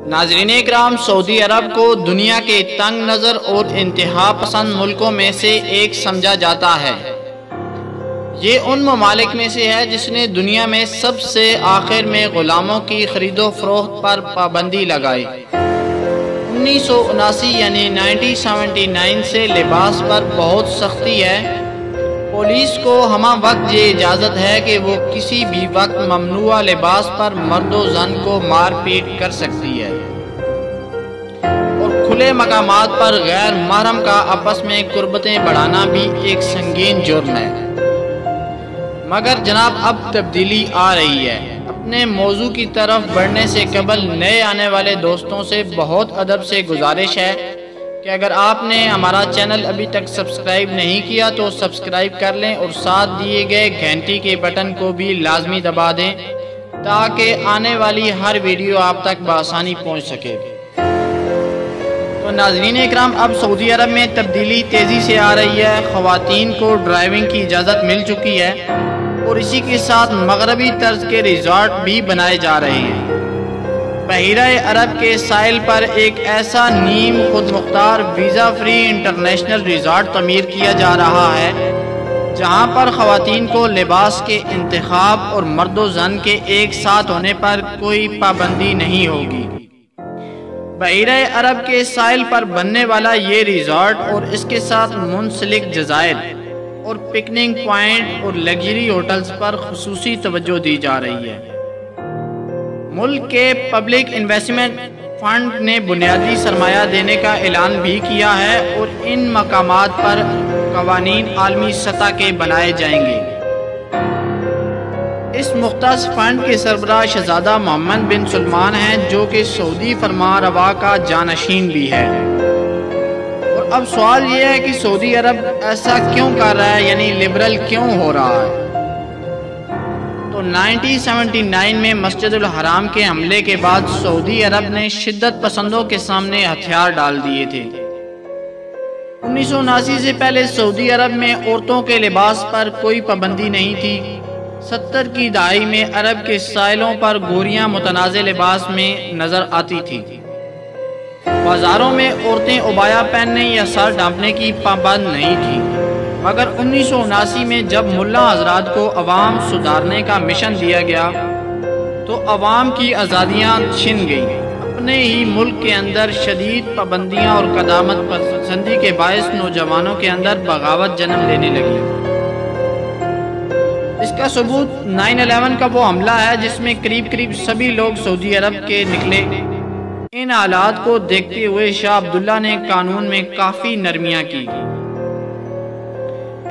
ناظرین اکرام، سعودی عرب کو دنیا کے تنگ نظر اور انتہا پسند ملکوں میں سے ایک سمجھا جاتا ہے۔ یہ ان ممالک میں سے ہے جس نے دنیا میں سب سے آخر میں غلاموں کی خرید و فروخت پر پابندی لگائی۔ 1979 یعنی 1979 سے لباس پر بہت سختی ہے۔ پولیس کو ہمہ وقت یہ اجازت ہے کہ وہ کسی بھی وقت ممنوعہ لباس پر مرد و زن کو مار پیٹ کر سکتی ہے، اور کھلے مقامات پر غیر محرم کا آپس میں قربتیں بڑھانا بھی ایک سنگین جرم ہے۔ مگر جناب اب تبدیلی آ رہی ہے۔ اپنے موضوع کی طرف بڑھنے سے قبل نئے آنے والے دوستوں سے بہت ادب سے گزارش ہے کہ اگر آپ نے ہمارا چینل ابھی تک سبسکرائب نہیں کیا تو سبسکرائب کر لیں اور ساتھ دیے گئے گھنٹی کے بٹن کو بھی لازمی دبا دیں تاکہ آنے والی ہر ویڈیو آپ تک بآسانی پہنچ سکے۔ تو ناظرین اکرام، اب سعودی عرب میں تبدیلی تیزی سے آ رہی ہے۔ خواتین کو ڈرائیونگ کی اجازت مل چکی ہے اور اسی کے ساتھ مغربی طرز کے ریزارٹ بھی بنائے جا رہے ہیں۔ بحیرہ عرب کے ساحل پر ایک ایسا نیم خود مختار ویزا فری انٹرنیشنل ریزارٹ تعمیر کیا جا رہا ہے جہاں پر خواتین کو لباس کے انتخاب اور مرد و زن کے ایک ساتھ ہونے پر کوئی پابندی نہیں ہوگی۔ بحیرہ عرب کے ساحل پر بننے والا یہ ریزارٹ اور اس کے ساتھ منسلک جزائر اور پکنک پوائنٹ اور لگژری ہوٹلز پر خصوصی توجہ دی جا رہی ہے۔ ملک کے پبلک انویسٹمنٹ فنڈ نے بنیادی سرمایہ دینے کا اعلان بھی کیا ہے اور ان مقامات پر قوانین عالمی سطح کے بنائے جائیں گے۔ اس مختص فنڈ کے سربراہ شہزادہ محمد بن سلمان ہیں جو کہ سعودی فرمان روا کا جانشین بھی ہے۔ اور اب سوال یہ ہے کہ سعودی عرب ایسا کیوں کر رہا ہے، یعنی لبرل کیوں ہو رہا ہے؟ تو 1979 میں مسجد الحرام کے حملے کے بعد سعودی عرب نے شدت پسندوں کے سامنے ہتھیار ڈال دیے تھے۔ 1979 سے پہلے سعودی عرب میں عورتوں کے لباس پر کوئی پابندی نہیں تھی۔ 70 کی دہائی میں عرب کے ساحلوں پر گوریاں متنازع لباس میں نظر آتی تھیں۔ بازاروں میں عورتیں عبایا پہننے یا سر ڈھانپنے کی پابند نہیں تھیں۔ مگر 1979 میں جب ملا حضرات کو عوام سدھارنے کا مشن دیا گیا تو عوام کی آزادیاں چھن گئیں۔ اپنے ہی ملک کے اندر شدید پابندیاں اور قدامت پسندی کے باعث نوجوانوں کے اندر بغاوت جنم لینے لگی۔ اس کا ثبوت 9/11 کا وہ حملہ ہے جس میں قریب سبھی لوگ سعودی عرب کے نکلے۔ ان حالات کو دیکھتے ہوئے شاہ عبداللہ نے قانون میں کافی نرمیاں کی۔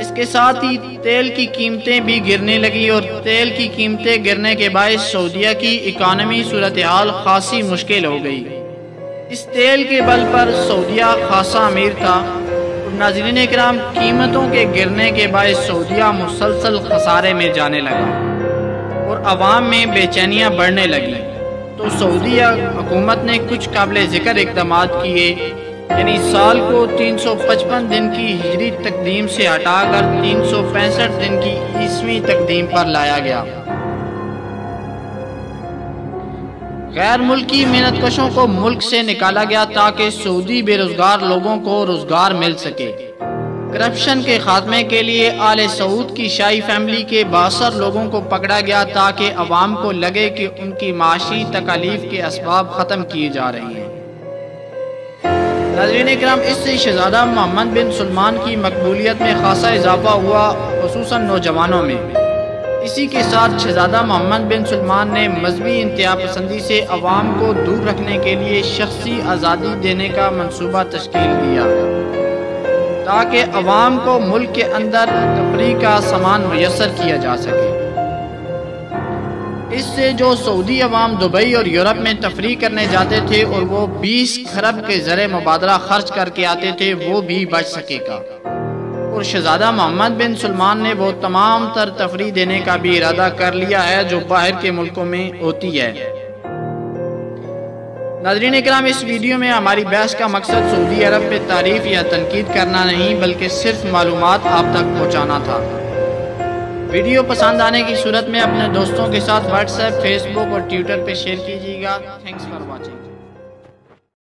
اس کے ساتھ ہی تیل کی قیمتیں بھی گرنے لگی اور تیل کی قیمتیں گرنے کے باعث سعودیہ کی اکانومی صورتحال خاصی مشکل ہو گئی۔ اس تیل کے بل پر سعودیہ خاصا امیر تھا اور ناظرین اکرام، قیمتوں کے گرنے کے باعث سعودیہ مسلسل خسارے میں جانے لگا اور عوام میں بے چینیاں بڑھنے لگی۔ تو سعودیہ حکومت نے کچھ قابل ذکر اقدامات کیے، یعنی سال کو 355 دن کی ہجری تقدیم سے ہٹا کر 365 دن کی عیسوی تقدیم پر لایا گیا۔ غیر ملکی محنت کشوں کو ملک سے نکالا گیا تاکہ سعودی بے روزگار لوگوں کو روزگار مل سکے۔ کرپشن کے خاتمے کے لیے آل سعود کی شاہی فیملی کے 62 لوگوں کو پکڑا گیا تاکہ عوام کو لگے کہ ان کی معاشی تکالیف کے اسباب ختم کیے جا رہے ہیں۔ ناظرین اکرام، اس سے شہزادہ محمد بن سلمان کی مقبولیت میں خاصا اضافہ ہوا، خصوصاً نوجوانوں میں۔ اسی کے ساتھ شہزادہ محمد بن سلمان نے مذہبی انتہا پسندی سے عوام کو دور رکھنے کے لیے شخصی آزادی دینے کا منصوبہ تشکیل دیا تاکہ عوام کو ملک کے اندر تفریح کا سامان میسر کیا جا سکے۔ اس سے جو سعودی عوام دبئی اور یورپ میں تفریح کرنے جاتے تھے اور وہ 20 کھرب کے زر مبادلہ خرچ کر کے آتے تھے، وہ بھی بچ سکے گا۔ اور شہزادہ محمد بن سلمان نے وہ تمام تر تفریح دینے کا بھی ارادہ کر لیا ہے جو باہر کے ملکوں میں ہوتی ہے۔ ناظرین اکرام، اس ویڈیو میں ہماری بحث کا مقصد سعودی عرب پہ تعریف یا تنقید کرنا نہیں بلکہ صرف معلومات آپ تک پہنچانا تھا۔ ویڈیو پسند آنے کی صورت میں اپنے دوستوں کے ساتھ واٹس ایپ، فیس بک اور ٹویٹر پہ شیئر کیجیے گا۔ Thanks for watching.